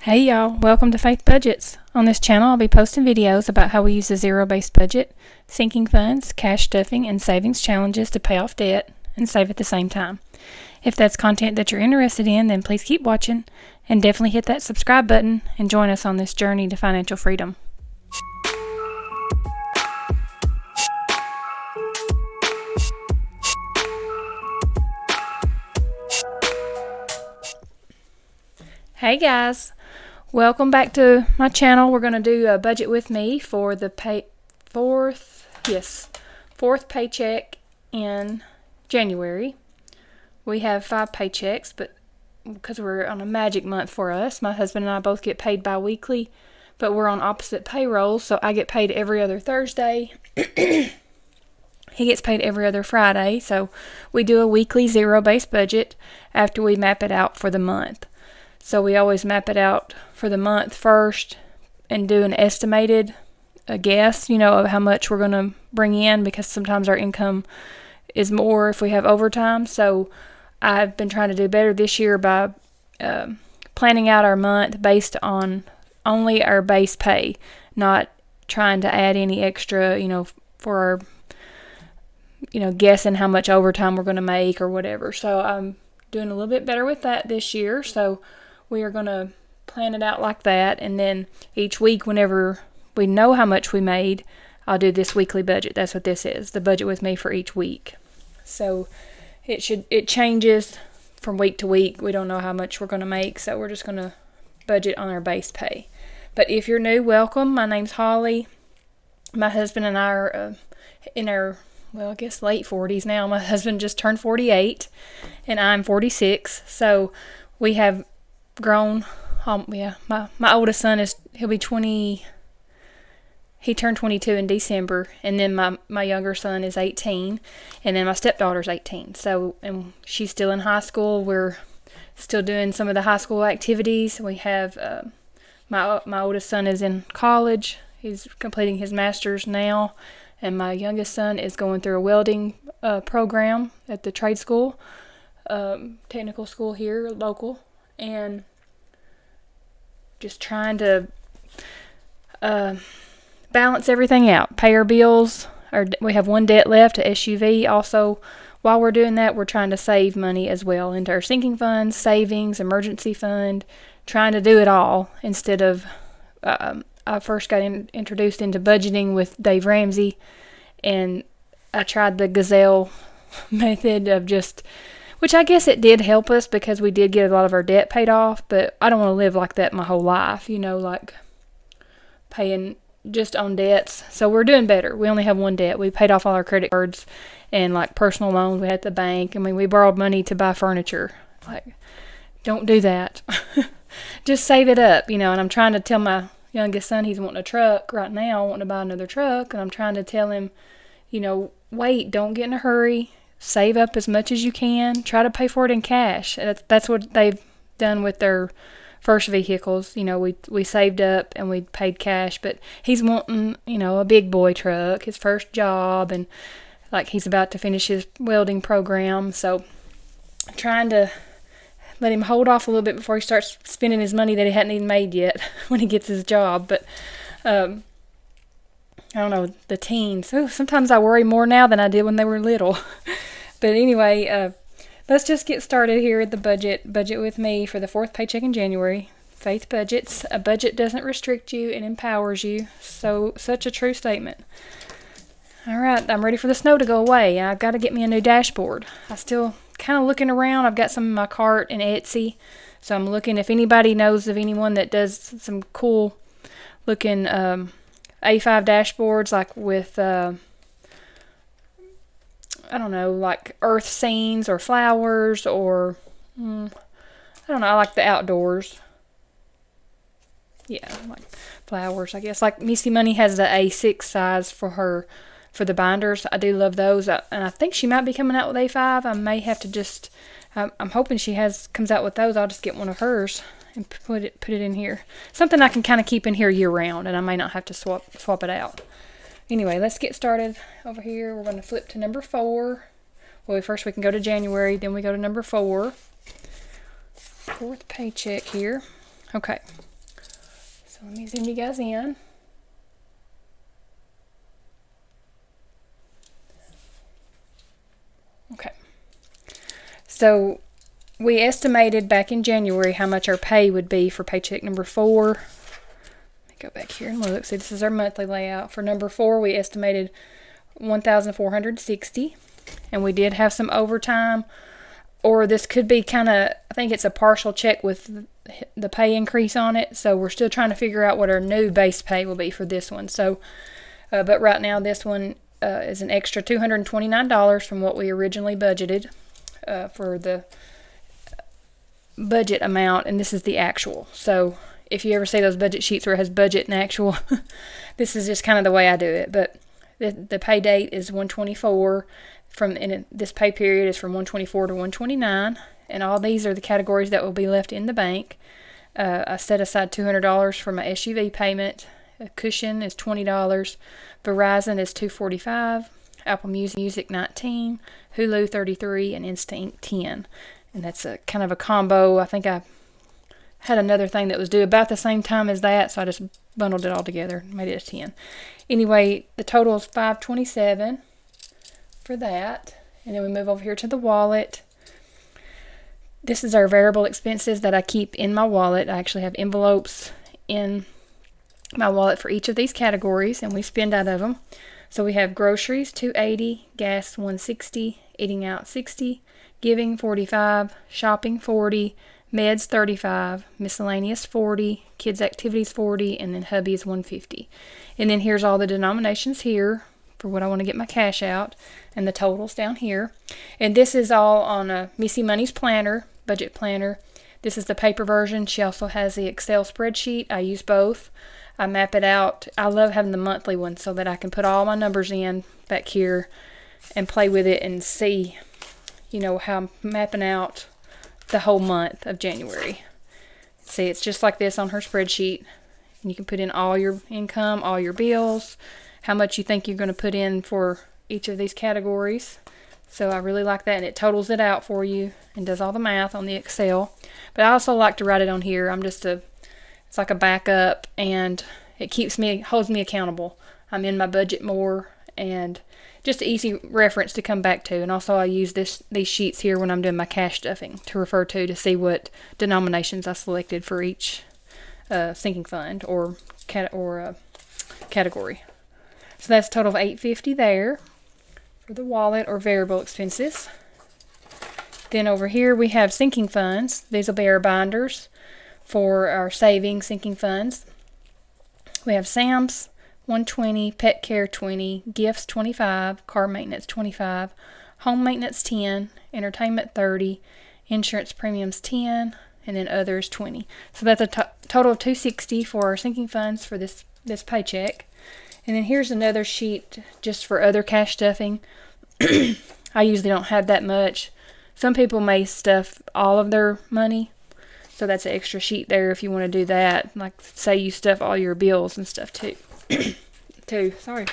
Hey y'all, welcome to Faith Budgets. On this channel, I'll be posting videos about how we use a zero-based budget, sinking funds, cash stuffing, and savings challenges to pay off debt and save at the same time. If that's content that you're interested in, then please keep watching and definitely hit that subscribe button and join us on this journey to financial freedom. Hey guys, welcome back to my channel. We're going to do a budget with me for the fourth paycheck in January. We have 5 paychecks, but because we're on a magic month for us, my husband and I both get paid bi-weekly, but we're on opposite payrolls, so I get paid every other Thursday. He gets paid every other Friday, so we do a weekly zero-based budget after we map it out for the month. So we always map it out for the month first and do an estimated guess, of how much we're going to bring in, because sometimes our income is more if we have overtime. So I've been trying to do better this year by planning out our month based on only our base pay, not trying to add any extra, for our, guessing how much overtime we're going to make or whatever. So I'm doing a little bit better with that this year. So we are going to plan it out like that, and then each week, whenever we know how much we made, I'll do this weekly budget. That's what this is, the budget with me for each week. So it changes from week to week. We don't know how much we're going to make, so we're just going to budget on our base pay. But if you're new, welcome. My name's Holly. My husband and I are in our, I guess late 40s now. My husband just turned 48, and I'm 46. So we have grown. My oldest son he'll be 20. He turned 22 in December, and then my younger son is 18, and then my stepdaughter's 18. So, and she's still in high school. We're still doing some of the high school activities. We have my oldest son is in college. He's completing his master's now, and my youngest son is going through a welding program at the trade school, technical school here, local. And just trying to balance everything out, pay our bills. We have one debt left, a SUV. Also, while we're doing that, we're trying to save money as well into our sinking funds, savings, emergency fund, trying to do it all instead of, I first got introduced into budgeting with Dave Ramsey, and I tried the Gazelle method of which I guess it did help us because we did get a lot of our debt paid off, but I don't want to live like that my whole life, like paying just on debts. So we're doing better. We only have one debt. We paid off all our credit cards and like personal loans we had at the bank. I mean, we borrowed money to buy furniture. Like, don't do that. Just save it up, and I'm trying to tell my youngest son he's wanting a truck right now, wanting to buy another truck, and I'm trying to tell him, wait, don't get in a hurry. Save up as much as you can. Try to pay for it in cash. That's what they've done with their first vehicles. We saved up and we paid cash, but he's wanting, a big boy truck, his first job, and like he's about to finish his welding program. So I'm trying to let him hold off a little bit before he starts spending his money that he hadn't even made yet when he gets his job. But I don't know, the teens. Oh, sometimes I worry more now than I did when they were little. But anyway, let's just get started here at the budget with me for the 4th paycheck in January. Faith Budgets. A budget doesn't restrict you, it empowers you. So, such a true statement. All right, I'm ready for the snow to go away. I've got to get me a new dashboard. I'm still kind of looking around. I've got some in my cart and Etsy. So I'm looking if anybody knows of anyone that does some cool looking A5 dashboards, like with I don't know, like earth scenes or flowers or I don't know, I like the outdoors. Yeah, like flowers, I guess. Like Missy Money has the A6 size for the binders. I do love those, and I think she might be coming out with A5. I may have to I'm hoping she comes out with those. I'll just get one of hers and put it in here. Something I can kind of keep in here year round, and I may not have to swap it out. Anyway, let's get started over here. We're going to flip to number 4. Well, first we can go to January, then we go to number 4. 4th paycheck here. Okay. So let me zoom you guys in. Okay. So we estimated back in January how much our pay would be for paycheck number 4. Let me go back here and look. See, this is our monthly layout. For number 4, we estimated $1,460, and we did have some overtime, or this could be kind of, I think it's a partial check with the pay increase on it, so we're still trying to figure out what our new base pay will be for this one. So, but right now this one is an extra $229 from what we originally budgeted for the budget amount, and this is the actual. So if you ever see those budget sheets where it has budget and actual, this is just kind of the way I do it. But the pay date is 1/24. This pay period is from 1/24 to 1/29, and all these are the categories that will be left in the bank. I set aside $200 for my SUV payment. A cushion is $20. Verizon is $245. Apple Music $19. Hulu $33, and Instinct $10. And that's a kind of a combo. I think I had another thing that was due about the same time as that, so I just bundled it all together and made it a 10. Anyway, the total is $527 for that. And then we move over here to the wallet. This is our variable expenses that I keep in my wallet. I actually have envelopes in my wallet for each of these categories, and we spend out of them. So we have groceries $280, gas $160, eating out $60, giving $45, shopping $40, meds $35, miscellaneous $40, kids activities $40, and then hubby is $150. And then here's all the denominations here for what I want to get my cash out, and the totals down here. And this is all on a Missy Money's planner, budget planner. This is the paper version. She also has the Excel spreadsheet. I use both. I map it out. I love having the monthly one so that I can put all my numbers in back here and play with it and see, how I'm mapping out the whole month of January. See, it's just like this on her spreadsheet. And you can put in all your income, all your bills, how much you think you're going to put in for each of these categories. So I really like that, and it totals it out for you and does all the math on the Excel. But I also like to write it on here. It's like a backup, and it holds me accountable. I'm in my budget more, and just an easy reference to come back to. And also I use these sheets here when I'm doing my cash stuffing to refer to see what denominations I selected for each sinking fund or category. So that's a total of $850 there for the wallet or variable expenses. Then over here we have sinking funds. These will be our binders for our savings sinking funds. We have Sam's $120, pet care $20, gifts $25, car maintenance $25, home maintenance $10, entertainment $30, insurance premiums $10, and then others $20. So that's a total of $260 for our sinking funds for this paycheck. And then here's another sheet just for other cash stuffing. I usually don't have that much. Some people may stuff all of their money, so that's an extra sheet there if you want to do that. Like, say you stuff all your bills and stuff too. Sorry.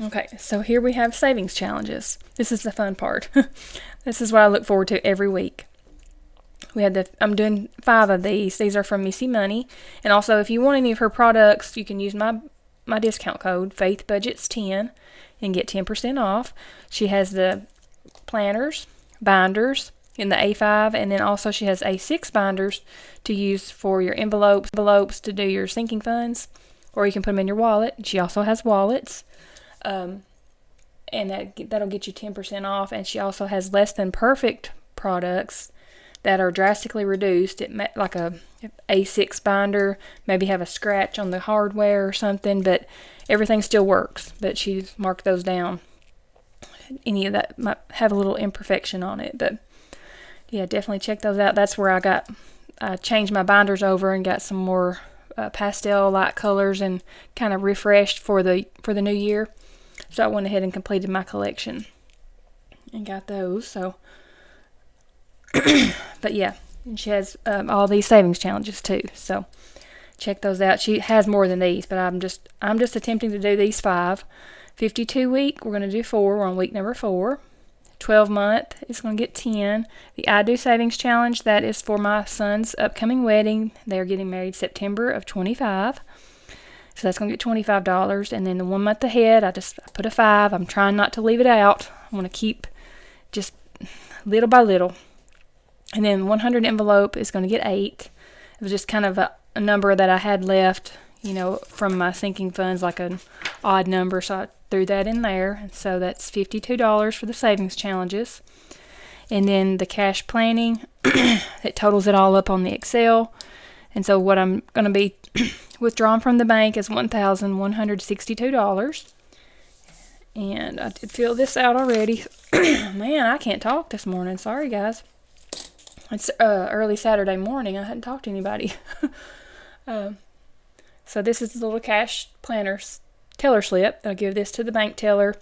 Okay, so here we have savings challenges. This is the fun part. This is what I look forward to every week. I'm doing 5 of these. These are from Missy Money. And also, if you want any of her products, you can use my discount code, FaithBudgets10, and get 10% off. She has the planners, binders in the A5, and then also she has A6 binders to use for your envelopes to do your sinking funds, or you can put them in your wallet. She also has wallets. And that'll get you 10% off. And she also has less than perfect products that are drastically reduced. Like a A6 binder, maybe have a scratch on the hardware or something, but everything still works. But she's marked those down. Any of that might have a little imperfection on it, but yeah, definitely check those out. That's where I changed my binders over and got some more pastel light colors and kind of refreshed for the new year. So I went ahead and completed my collection and got those. So, but yeah, and she has all these savings challenges too. So check those out. She has more than these, but I'm just attempting to do these 5. 52 week. We're going to do 4. We're on week number 4. 12-month is going to get 10. The I Do Savings Challenge, that is for my son's upcoming wedding. They're getting married September of 25. So that's going to get $25. And then the 1 month ahead, I put a 5. I'm trying not to leave it out. I want to keep just little by little. And then 100 envelope is going to get 8. It was just kind of a number that I had left, you know, from my sinking funds, like an odd number. So I threw that in there. And so that's $52 for the savings challenges. And then the cash planning, it totals it all up on the Excel. And so what I'm going to be withdrawn from the bank is $1,162. And I did fill this out already. Man, I can't talk this morning. Sorry, guys. It's early Saturday morning. I hadn't talked to anybody. So this is the little cash planner teller slip. I'll give this to the bank teller,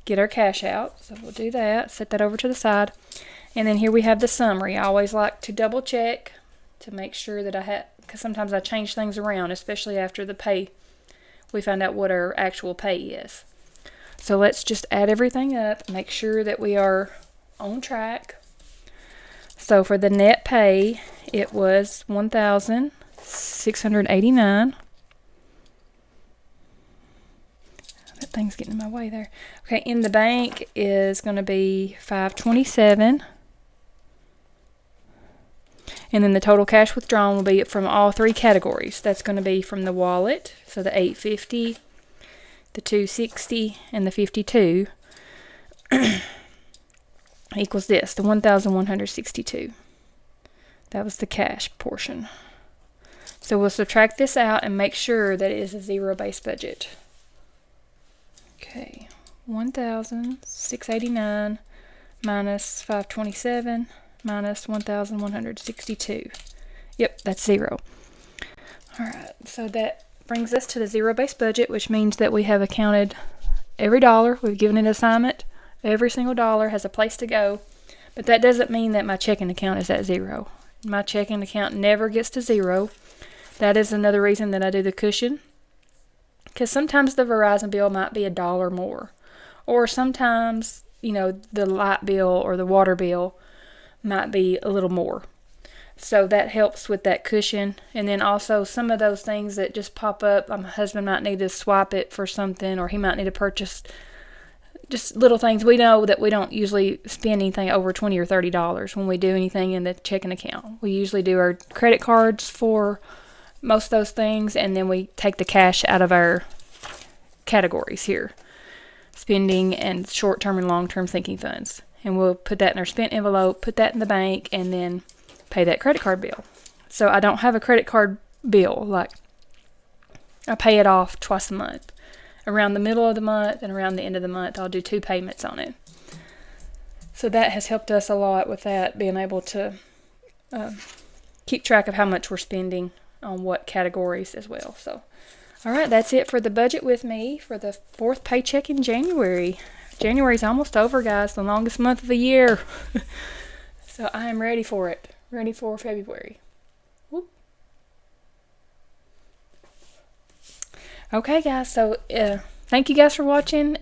get our cash out. So we'll do that. Set that over to the side. And then here we have the summary. I always like to double check to make sure that I have, because sometimes I change things around, especially after the pay. We find out what our actual pay is. So let's just add everything up, make sure that we are on track. So for the net pay, it was $1,689. That thing's getting in my way there. Okay, in the bank is going to be $527. And then the total cash withdrawn will be from all 3 categories. That's going to be from the wallet, so the $850, the $260, and the $52 equals this, the $1,162. That was the cash portion. So we'll subtract this out and make sure that it is a zero-based budget. Okay, $1,689 minus $527 minus $1,162. Yep, that's 0. All right, so that brings us to the zero-based budget, which means that we have accounted every dollar. We've given it an assignment. Every single dollar has a place to go. But that doesn't mean that my checking account is at 0. My checking account never gets to 0. That is another reason that I do the cushion. Because sometimes the Verizon bill might be $1 more. Or sometimes, you know, the light bill or the water bill might be a little more. So that helps with that cushion. And then also some of those things that just pop up, my husband might need to swipe it for something, or he might need to purchase just little things. We know that we don't usually spend anything over $20 or $30 when we do anything in the checking account. We usually do our credit cards for most of those things, and then we take the cash out of our categories here, spending and short-term and long-term sinking funds. And we'll put that in our spent envelope, put that in the bank, and then pay that credit card bill. So I don't have a credit card bill. Like, I pay it off twice a month. Around the middle of the month and around the end of the month, I'll do 2 payments on it. So that has helped us a lot with that, being able to keep track of how much we're spending on what categories as well. So, all right, that's it for the budget with me for the 4th paycheck in January. January's almost over, guys, the longest month of the year. So I am ready for it. Ready for February. Whoop. Okay, guys, so thank you guys for watching.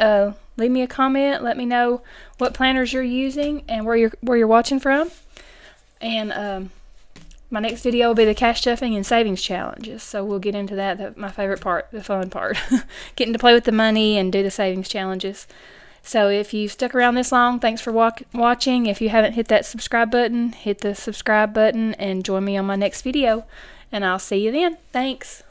Leave me a comment. Let me know what planners you're using and where you're watching from. And my next video will be the cash stuffing and savings challenges. So we'll get into that, my favorite part, the fun part. Getting to play with the money and do the savings challenges. So if you've stuck around this long, thanks for watching. If you haven't hit that subscribe button, hit the subscribe button and join me on my next video. And I'll see you then. Thanks.